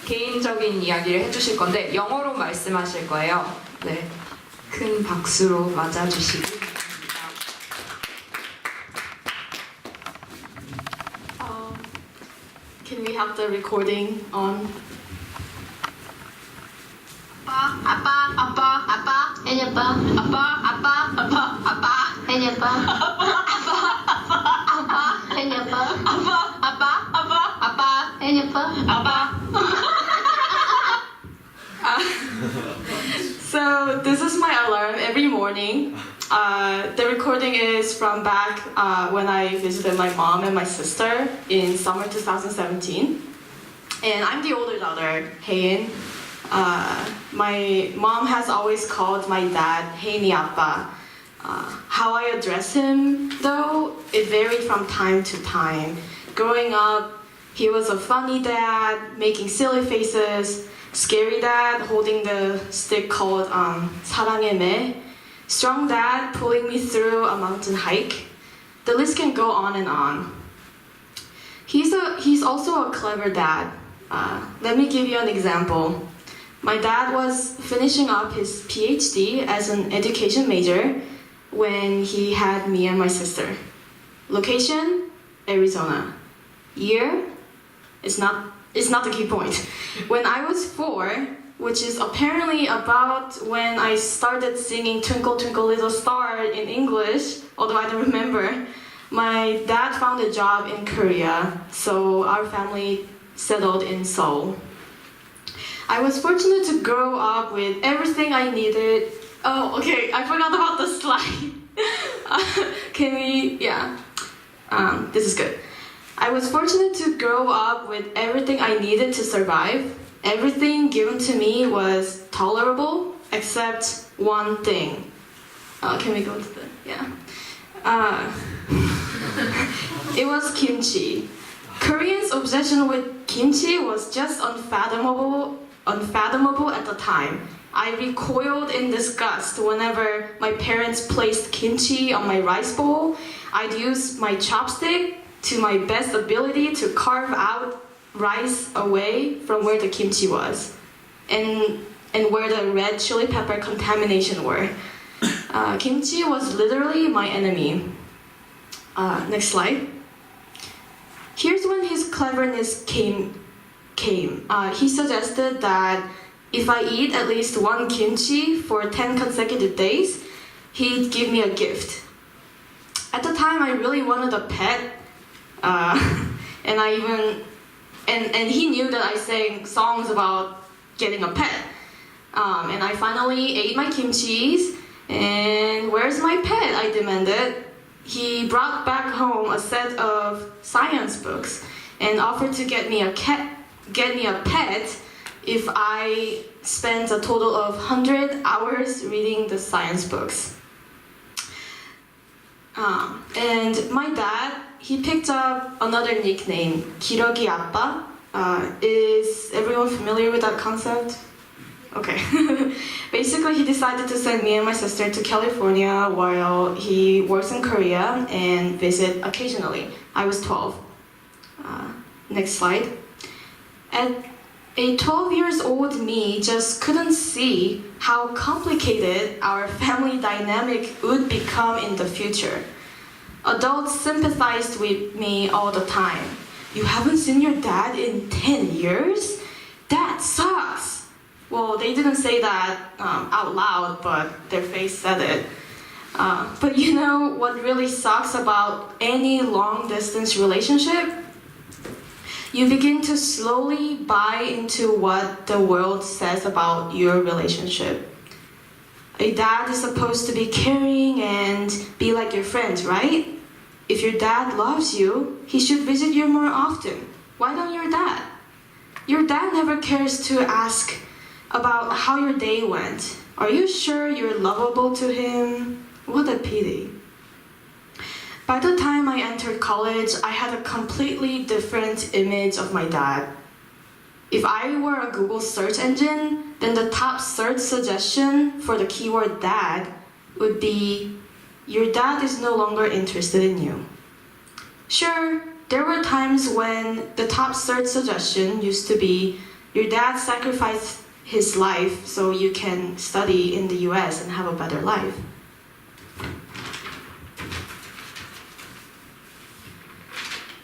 개인적인 이야기를 해주실 건데 영어로 말씀하실 거예요. 네, 큰 박수로 맞아주시기 바랍니다. Can we have the recording on? 아빠, 혜니 아빠, 아빠, 혜니 아빠, 혜니 아빠, 혜니 아빠. So this is my alarm every morning. The recording is from back when I visited my mom and my sister in summer 2017. And I'm the older daughter, Haein. My mom has always called my dad Haeini Appa. How I address him, though, it varied from time to time. Growing up, he was a funny dad, making silly faces, scary dad, holding the stick called 사랑의 매, strong dad, pulling me through a mountain hike. The list can go on and on. He's also a clever dad. Let me give you an example. My dad was finishing up his PhD as an education major when he had me and my sister. Location, Arizona. Year, it's not the key point. When I was 4, which is apparently about when I started singing Twinkle Twinkle Little Star in English, although I don't remember, my dad found a job in Korea, so our family settled in Seoul. I was fortunate to grow up with everything I needed. Oh, okay, I forgot about the slide. Can we, yeah, this is good. I was fortunate to grow up with everything I needed to survive. Everything given to me was tolerable, except one thing. Can we go to the, yeah. It was kimchi. Koreans' obsession with kimchi was just unfathomable at the time. I recoiled in disgust whenever my parents placed kimchi on my rice bowl. I'd use my chopstick to my best ability to carve out rice away from where the kimchi was and where the red chili pepper contamination were. Kimchi was literally my enemy. Next slide. Here's when his cleverness came. He suggested that if I eat at least one kimchi for 10 consecutive days, he'd give me a gift. At the time, I really wanted a pet, and he knew that I sang songs about getting a pet. And I finally ate my kimchis, and where's my pet? I demanded. He brought back home a set of science books and offered to get me a pet if I spent a total of 100 hours reading the science books. And my dad, he picked up another nickname, 기러기 아빠. Is everyone familiar with that concept? Okay. Basically, he decided to send me and my sister to California while he works in Korea and visit occasionally. I was 12. Next slide. At a 12 years old me just couldn't see how complicated our family dynamic would become in the future. Adults sympathized with me all the time. You haven't seen your dad in 10 years? That sucks! Well, they didn't say that out loud, but their face said it. But you know what really sucks about any long-distance relationship? You begin to slowly buy into what the world says about your relationship. A dad is supposed to be caring and be like your friends, right? If your dad loves you, he should visit you more often. Why don't your dad? Your dad never cares to ask about how your day went. Are you sure you're lovable to him? What a pity. By the time I entered college, I had a completely different image of my dad. If I were a Google search engine, then the top search suggestion for the keyword dad would be, your dad is no longer interested in you. Sure, there were times when the top search suggestion used to be, your dad sacrificed his life so you can study in the US and have a better life.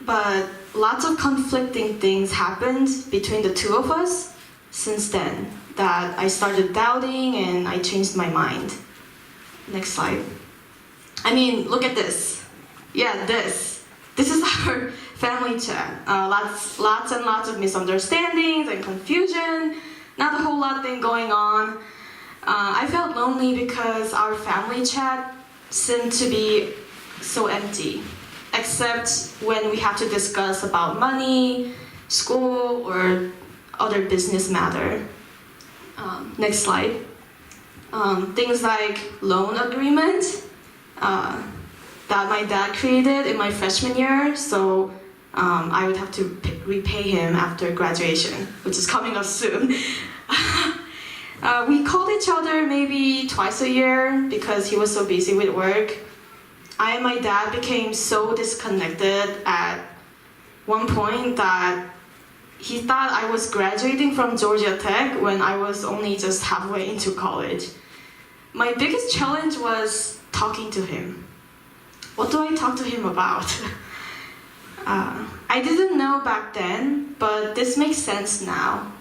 But lots of conflicting things happened between the two of us since then that I started doubting and I changed my mind. Next slide. I mean, look at this. Yeah, this. This is our family chat. Lots and lots of misunderstandings and confusion. Not a whole lot thing going on. I felt lonely because our family chat seemed to be so empty, except when we have to discuss about money, school, or other business matter. Next slide. Things like loan agreement that my dad created in my freshman year, so I would have to repay him after graduation, which is coming up soon. We called each other maybe twice a year because he was so busy with work. I and my dad became so disconnected at one point that he thought I was graduating from Georgia Tech when I was only just halfway into college. My biggest challenge was talking to him. What do I talk to him about? I didn't know back then, but this makes sense now.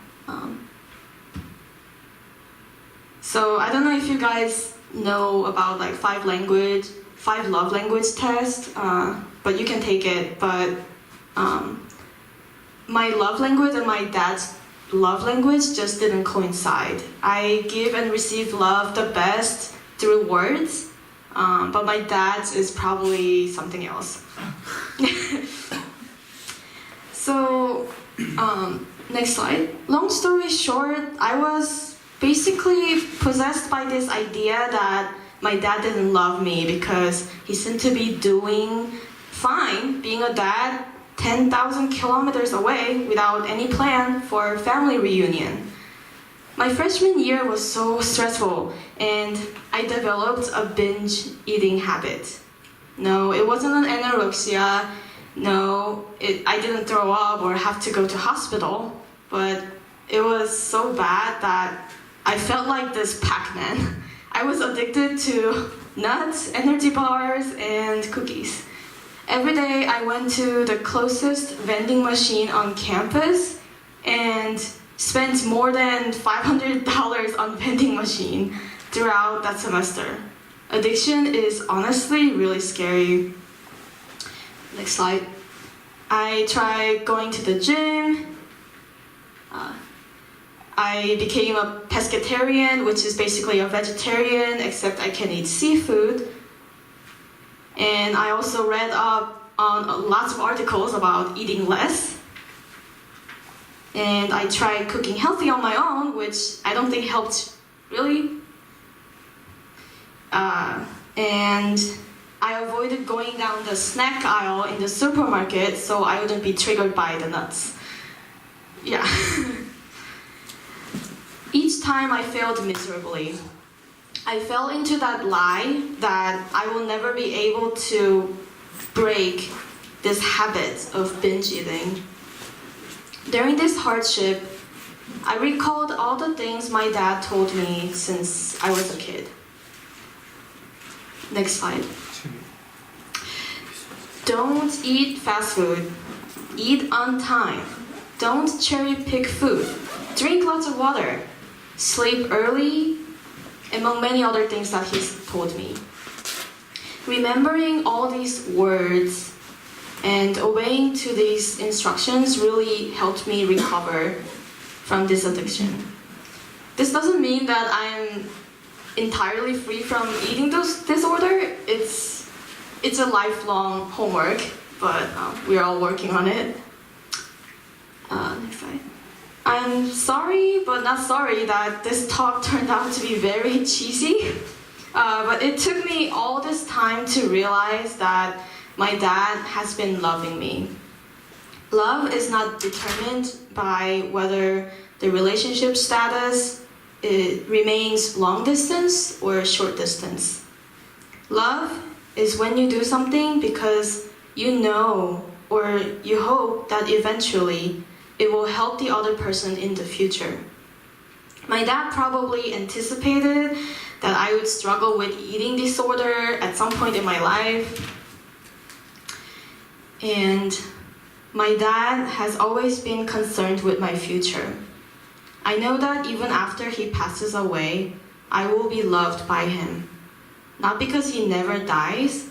So I don't know if you guys know about like five love language test, but you can take it. But my love language and my dad's love language just didn't coincide. I give and receive love the best through words, but my dad's is probably something else. So, next slide. Long story short, I was basically possessed by this idea that my dad didn't love me because he seemed to be doing fine being a dad 10,000 kilometers away without any plan for family reunion. My freshman year was so stressful and I developed a binge eating habit. No, it wasn't an anorexia. No, I didn't throw up or have to go to hospital, but it was so bad that I felt like this Pac-Man. I was addicted to nuts, energy bars, and cookies. Every day I went to the closest vending machine on campus and spent more than $500 on vending machine throughout that semester. Addiction is honestly really scary. Next slide. I tried going to the gym. I became a pescatarian, which is basically a vegetarian, except I can eat seafood. And I also read up on lots of articles about eating less. And I tried cooking healthy on my own, which I don't think helped really. And I avoided going down the snack aisle in the supermarket so I wouldn't be triggered by the nuts. Yeah. Each time I failed miserably. I fell into that lie that I will never be able to break this habit of binge eating. During this hardship, I recalled all the things my dad told me since I was a kid. Next slide. Don't eat fast food. Eat on time. Don't cherry pick food. Drink lots of water. Sleep early, among many other things that he's told me. Remembering all these words and obeying to these instructions really helped me recover from this addiction. This doesn't mean that I'm entirely free from eating disorder. It's a lifelong homework, but we're all working on it. Next slide. I'm sorry, but not sorry that this talk turned out to be very cheesy. But it took me all this time to realize that my dad has been loving me. Love is not determined by whether the relationship status remains long distance or short distance. Love is when you do something because you know or you hope that eventually it will help the other person in the future. My dad probably anticipated that I would struggle with eating disorder at some point in my life. And my dad has always been concerned with my future. I know that even after he passes away, I will be loved by him. Not because he never dies,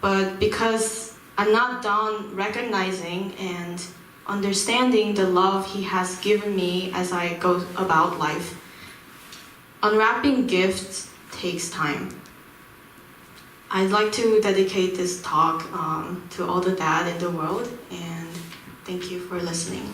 but because I'm not done recognizing and understanding the love he has given me as I go about life. Unwrapping gifts takes time. I'd like to dedicate this talk to all the dads in the world, and thank you for listening.